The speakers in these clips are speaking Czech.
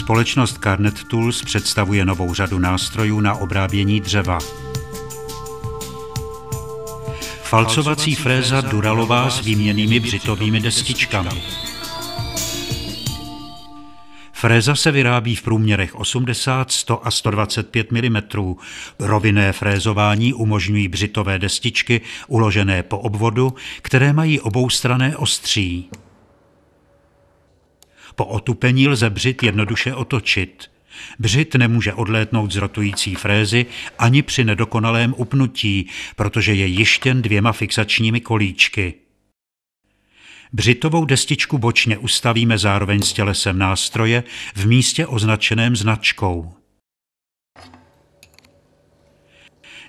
Společnost Carnet Tools představuje novou řadu nástrojů na obrábění dřeva. Falcovací fréza duralová s výměnnými břitovými destičkami. Fréza se vyrábí v průměrech 80, 100 a 125 mm. Rovinné frézování umožňují břitové destičky uložené po obvodu, které mají oboustranné ostří. Po otupení lze břit jednoduše otočit. Břit nemůže odlétnout z rotující frézy ani při nedokonalém upnutí, protože je jištěn 2 fixačními kolíčky. Břitovou destičku bočně ustavíme zároveň s tělesem nástroje v místě označeném značkou.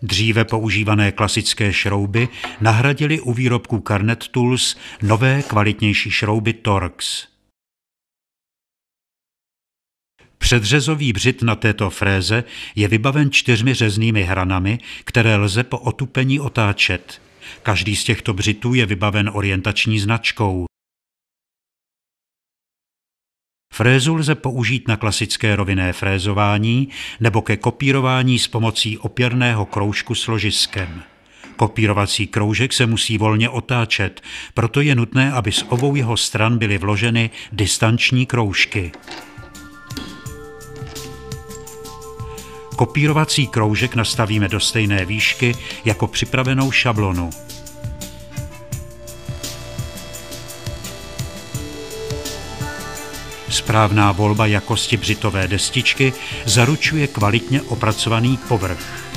Dříve používané klasické šrouby nahradily u výrobků Carnet Tools nové kvalitnější šrouby Torx. Předřezový břit na této fréze je vybaven 4 řeznými hranami, které lze po otupení otáčet. Každý z těchto břitů je vybaven orientační značkou. Frézu lze použít na klasické rovinné frézování nebo ke kopírování s pomocí opěrného kroužku s ložiskem. Kopírovací kroužek se musí volně otáčet, proto je nutné, aby z obou jeho stran byly vloženy distanční kroužky. Kopírovací kroužek nastavíme do stejné výšky jako připravenou šablonu. Správná volba jakosti břitové destičky zaručuje kvalitně opracovaný povrch.